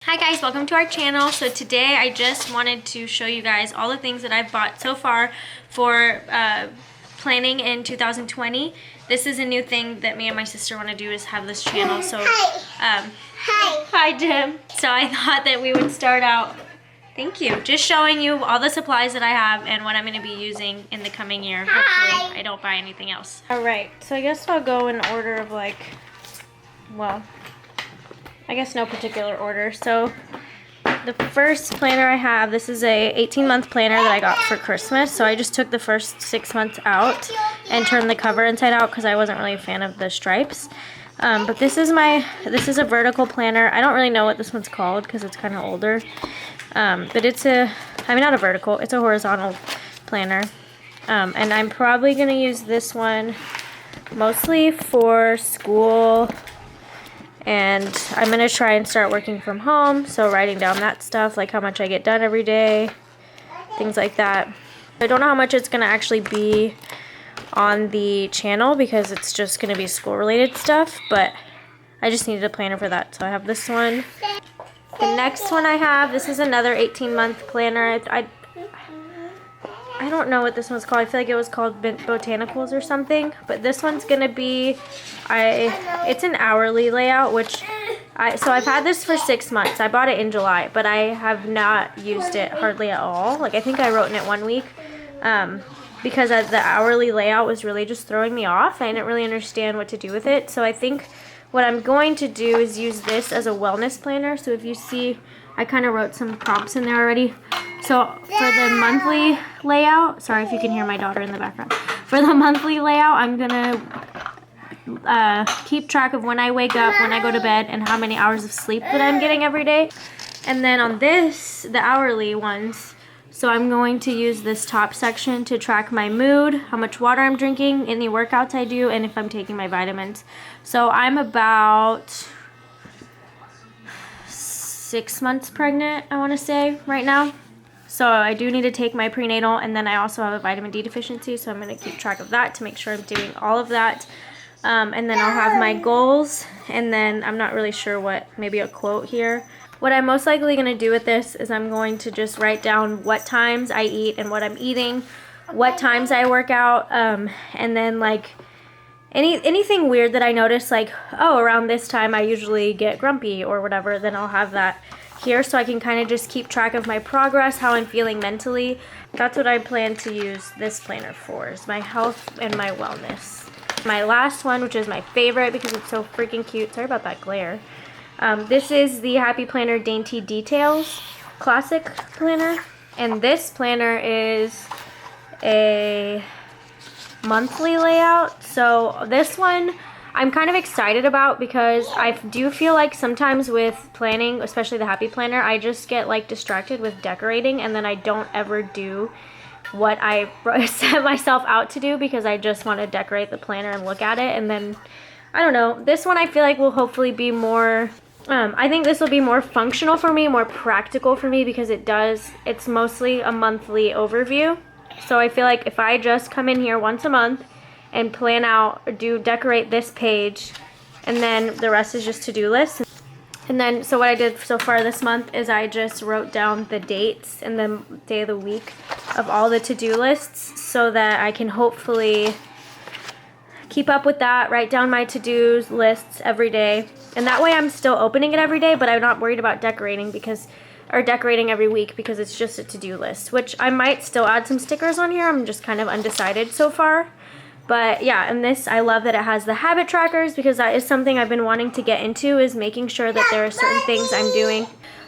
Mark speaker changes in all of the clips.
Speaker 1: Hi guys, welcome to our channel. So today I just wanted to show you guys all the things that I've bought so far for planning in 2020. This is a new thing that me and my sister want to do, is have this channel. So hi Jim. So I thought that we would start out, thank you, just showing you all the supplies that I have and what I'm going to be using in the coming year. Hopefully I don't buy anything else. Alright, so I guess I'll go in order of well, I guess no particular order. So the first planner I have, this is a 18-month planner that I got for Christmas. So I just took the first 6 months out and turned the cover inside out because I wasn't really a fan of the stripes. But this is a vertical planner. I don't really know what this one's called because it's kind of older. But it's not a vertical, it's a horizontal planner. And I'm probably going to use this one mostly for school. And I'm going to try and start working from home, so writing down that stuff, like how much I get done every day, things like that. I don't know how much it's going to actually be on the channel because it's just going to be school-related stuff, but I just needed a planner for that, so I have this one. The next one I have, this is another 18-month planner. I don't know what this one's called. I feel like it was called Botanicals or something. But this one's going to be, it's an hourly layout, so I've had this for 6 months. I bought it in July, but I have not used it hardly at all. Like, I think I wrote in it 1 week because the hourly layout was really just throwing me off. I didn't really understand what to do with it. So I think what I'm going to do is use this as a wellness planner. So if you see, I kind of wrote some prompts in there already. So for the monthly layout, sorry if you can hear my daughter in the background. For the monthly layout, I'm going to keep track of when I wake up, when I go to bed, and how many hours of sleep that I'm getting every day. And then on this, the hourly ones, so I'm going to use this top section to track my mood, how much water I'm drinking, any workouts I do, and if I'm taking my vitamins. So I'm about 6 months pregnant, I want to say, right now. So I do need to take my prenatal, and then I also have a vitamin D deficiency, so I'm going to keep track of that to make sure I'm doing all of that. And then I'll have my goals, and then I'm not really sure what, maybe a quote here. What I'm most likely going to do with this is I'm going to just write down what times I eat and what I'm eating, what times I work out, and then like anything weird that I notice, like, oh, around this time I usually get grumpy or whatever, then I'll have that here so I can kind of just keep track of my progress, how I'm feeling mentally. That's what I plan to use this planner for, is my health and my wellness. My last one, which is my favorite because it's so freaking cute. Sorry about that glare. This is the Happy Planner Dainty Details Classic Planner. And this planner is a monthly layout. So this one I'm kind of excited about because I do feel like sometimes with planning, especially the Happy Planner, I just get like distracted with decorating, and then I don't ever do what I set myself out to do because I just want to decorate the planner and look at it. And then, I don't know, this one I feel like will hopefully be more, I think this will be more functional for me, more practical for me, because it's mostly a monthly overview. So I feel like if I just come in here once a month and plan out, or decorate this page, and then the rest is just to-do lists. And then, so what I did so far this month is I just wrote down the dates and the day of the week of all the to-do lists so that I can hopefully keep up with that, write down my to-do lists every day. And that way I'm still opening it every day, but I'm not worried about decorating decorating every week because it's just a to-do list, which I might still add some stickers on here. I'm just kind of undecided so far. But yeah, and this, I love that it has the habit trackers because that is something I've been wanting to get into, is making sure that there are certain things I'm doing.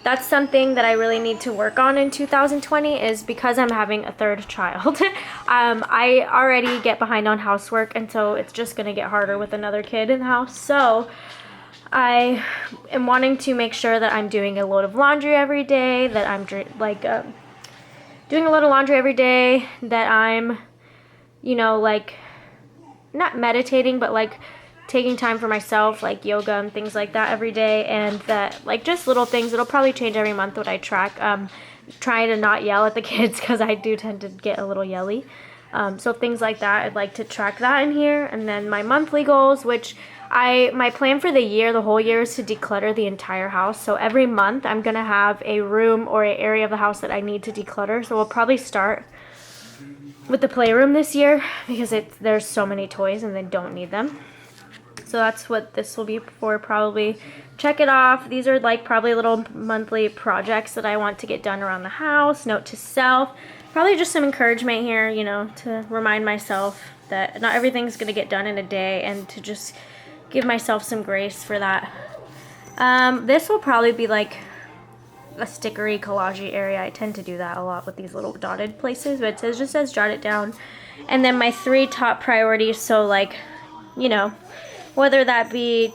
Speaker 1: That's something that I really need to work on in 2020, is because I'm having a third child. I already get behind on housework, and so it's just going to get harder with another kid in the house. So I am wanting to make sure that I'm doing a load of laundry every day, that I'm doing a load of laundry every day, that I'm, not meditating, but like taking time for myself, like yoga and things like that every day, and that, like, just little things. It'll probably change every month what I track. Trying to not yell at the kids because I do tend to get a little yelly. So things like that, I'd like to track that in here. And then my monthly goals, which My plan for the year, the whole year, is to declutter the entire house. So every month I'm gonna have a room or an area of the house that I need to declutter. So we'll probably start with the playroom this year because there's so many toys and they don't need them. So that's what this will be for, probably. Check it off. These are like probably little monthly projects that I want to get done around the house. Note to self. Probably just some encouragement here, you know, to remind myself that not everything's gonna get done in a day, and to just give myself some grace for that. This will probably be like a stickery collagey area. I tend to do that a lot with these little dotted places, but it just says jot it down. And then my 3 top priorities, so like, you know, whether that be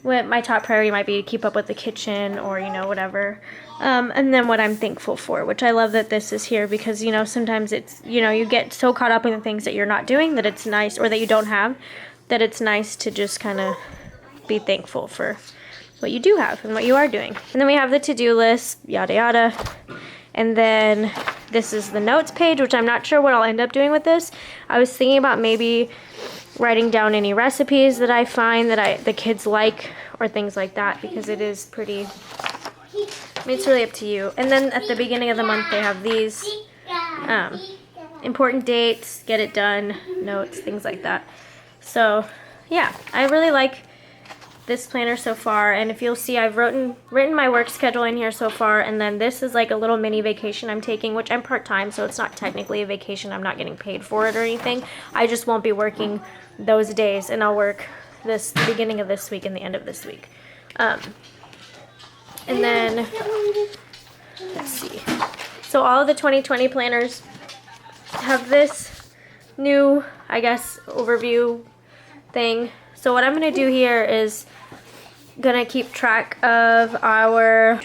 Speaker 1: my top priority might be to keep up with the kitchen, or, you know, whatever. And then what I'm thankful for, which I love that this is here, because, you know, sometimes it's, you know, you get so caught up in the things that you're not doing that it's nice, or that you don't have, that it's nice to just kind of be thankful for what you do have and what you are doing. And then we have the to-do list, yada yada. And then this is the notes page, which I'm not sure what I'll end up doing with this. I was thinking about maybe writing down any recipes that I find that the kids like, or things like that, because it is pretty, I mean, it's really up to you. And then at the beginning of the month they have these important dates, get it done, notes, things like that. So yeah, I really like this planner so far, and if you'll see, I've written my work schedule in here so far, and then this is like a little mini vacation I'm taking, which I'm part-time, so it's not technically a vacation. I'm not getting paid for it or anything. I just won't be working those days, and I'll work the beginning of this week and the end of this week. And then let's see. So all of the 2020 planners have this new, I guess, overview thing. So what I'm gonna do here is gonna keep track of our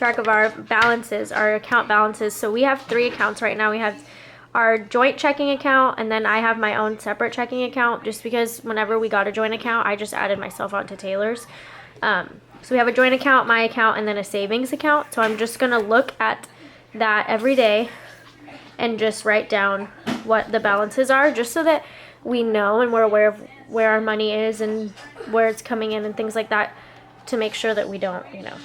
Speaker 1: balances, our account balances. So we have 3 accounts right now. We have our joint checking account, and then I have my own separate checking account, just because whenever we got a joint account, I just added myself onto Taylor's. So we have a joint account, my account, and then a savings account. So I'm just gonna look at that every day and just write down what the balances are, just so that we know and we're aware of where our money is and where it's coming in and things like that, to make sure that we don't, you know,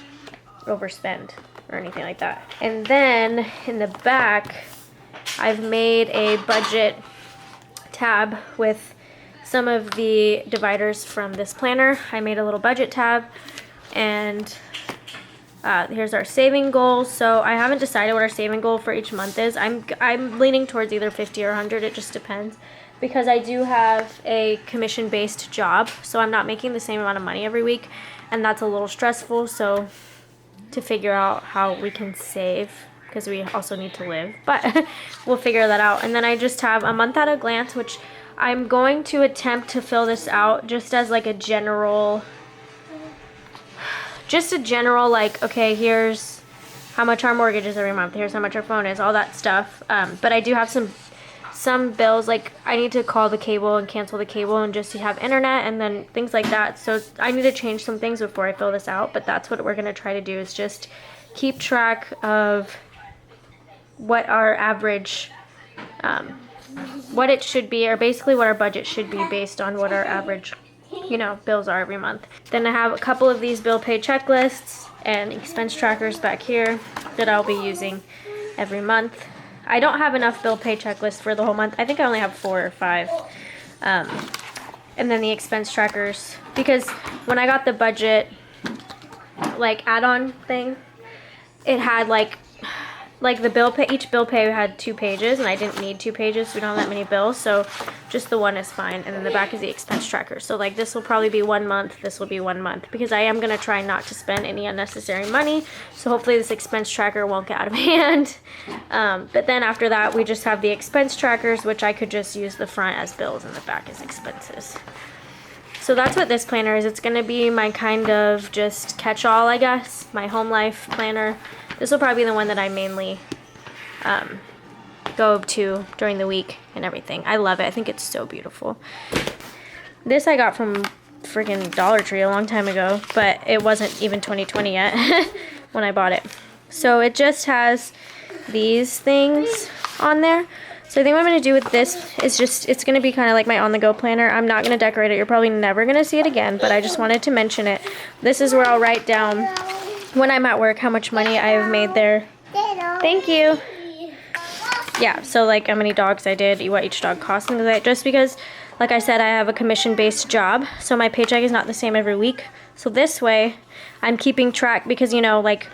Speaker 1: overspend or anything like that. And then in the back, I've made a budget tab with some of the dividers from this planner. I made a little budget tab, and here's our saving goals. So I haven't decided what our saving goal for each month is. I'm leaning towards either 50 or 100. It just depends, because I do have a commission-based job, so I'm not making the same amount of money every week, and that's a little stressful. So to figure out how we can save, because we also need to live, but we'll figure that out. And then I just have a month at a glance, which I'm going to attempt to fill this out just as like a general, like, okay, here's how much our mortgage is every month, here's how much our phone is, all that stuff. But I do have some bills, like I need to call the cable and cancel the cable and just to have internet, and then things like that. So I need to change some things before I fill this out, but that's what we're going to try to do, is just keep track of what our average, what it should be, or basically what our budget should be based on what our average, you know, bills are every month. Then I have a couple of these bill pay checklists and expense trackers back here that I'll be using every month. I don't have enough bill pay checklists for the whole month. I think I only have 4 or 5. And then the expense trackers, because when I got the budget like add-on thing, it had like the bill pay, each bill pay had 2 pages, and I didn't need 2 pages, so we don't have that many bills, so just the one is fine. And then the back is the expense tracker. So like this will probably be 1 month, this will be 1 month, because I am going to try not to spend any unnecessary money. So hopefully this expense tracker won't get out of hand. But then after that, we just have the expense trackers, which I could just use the front as bills and the back as expenses. So that's what this planner is. It's going to be my kind of just catch-all, I guess, my home life planner. This will probably be the one that I mainly go to during the week and everything. I love it. I think it's so beautiful. This I got from freaking Dollar Tree a long time ago, but it wasn't even 2020 yet when I bought it. So it just has these things on there. So I think what I'm going to do with this is just, it's going to be kind of like my on-the-go planner. I'm not going to decorate it. You're probably never going to see it again, but I just wanted to mention it. This is where I'll write down when I'm at work how much money I have made there. Thank you. Yeah, so like how many dogs I did, what each dog cost, and that. Just because, like I said, I have a commission-based job, so my paycheck is not the same every week. So this way, I'm keeping track because, you know, like,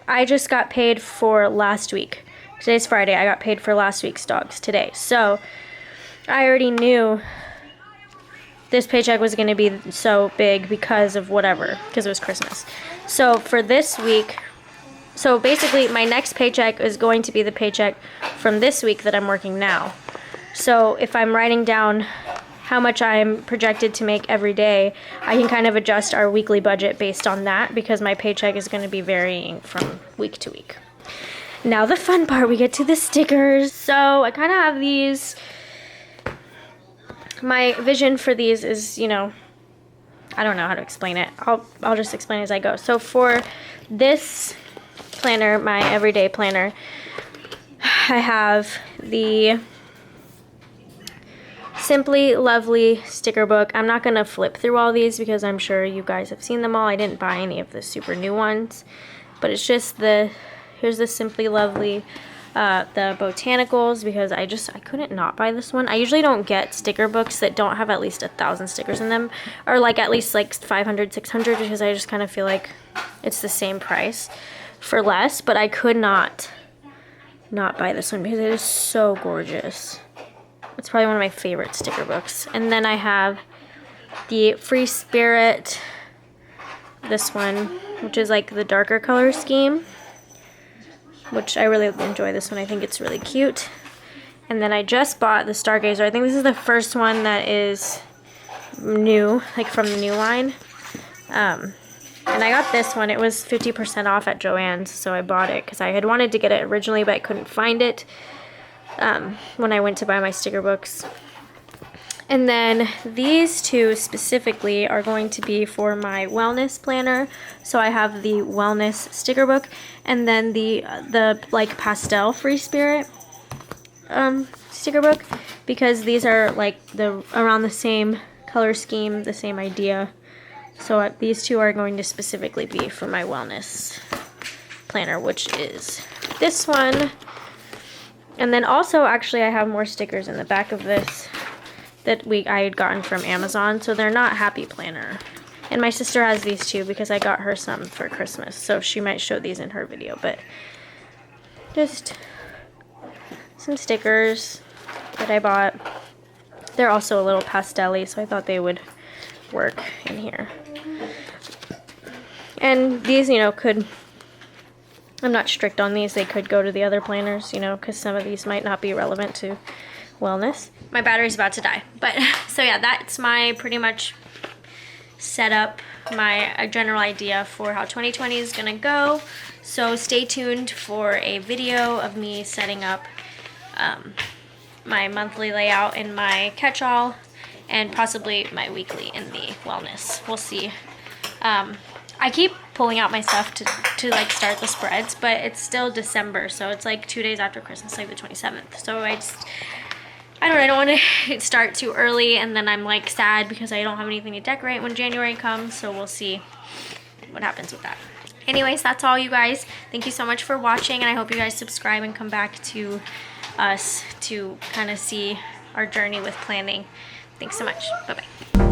Speaker 1: I just got paid for last week. Today's Friday. I got paid for last week's dogs today. So I already knew this paycheck was going to be so big because of whatever, because it was Christmas. So for this week, so basically my next paycheck is going to be the paycheck from this week that I'm working now. So if I'm writing down how much I'm projected to make every day, I can kind of adjust our weekly budget based on that because my paycheck is going to be varying from week to week. Now the fun part, we get to the stickers. So I kind of have these, my vision for these is, you know, I don't know how to explain it. I'll just explain as I go. So for this planner, my everyday planner, I have the Simply Lovely sticker book. I'm not going to flip through all these because I'm sure you guys have seen them all. I didn't buy any of the super new ones, but it's just the, here's the Simply Lovely, the botanicals, because I couldn't not buy this one. I usually don't get sticker books that don't have at least 1,000 stickers in them, or like at least like 500, 600, because I just kind of feel like it's the same price for less, but I could not buy this one because it is so gorgeous. It's probably one of my favorite sticker books. And then I have the Free Spirit, this one, which is like the darker color scheme, which I really enjoy this one. I think it's really cute. And then I just bought the Stargazer. I think this is the first one that is new, like from the new line. And I got this one. It was 50% off at Joann's, so I bought it because I had wanted to get it originally, but I couldn't find it when I went to buy my sticker books. And then these two specifically are going to be for my wellness planner. So I have the wellness sticker book and then the like pastel Free Spirit sticker book, because these are like around the same color scheme, the same idea. So these two are going to specifically be for my wellness planner, which is this one. And then also, actually, I have more stickers in the back of this that I had gotten from Amazon. So they're not Happy Planner. And my sister has these too because I got her some for Christmas. So she might show these in her video. But just some stickers that I bought. They're also a little pastel-y, so I thought they would work in here. And these, you know, I'm not strict on these. They could go to the other planners, you know, because some of these might not be relevant to wellness. My battery's about to die. But, so yeah, that's my pretty much set up, my general idea for how 2020 is going to go. So stay tuned for a video of me setting up my monthly layout in my catch-all and possibly my weekly in the wellness. We'll see. I keep pulling out my stuff to like start the spreads, but it's still December, so it's like 2 days after Christmas, like the 27th. So I don't want to start too early and then I'm like sad because I don't have anything to decorate when January comes, so we'll see what happens with that. Anyways, that's all, you guys. Thank you so much for watching, and I hope you guys subscribe and come back to us to kind of see our journey with planning. Thanks so much. Bye-bye.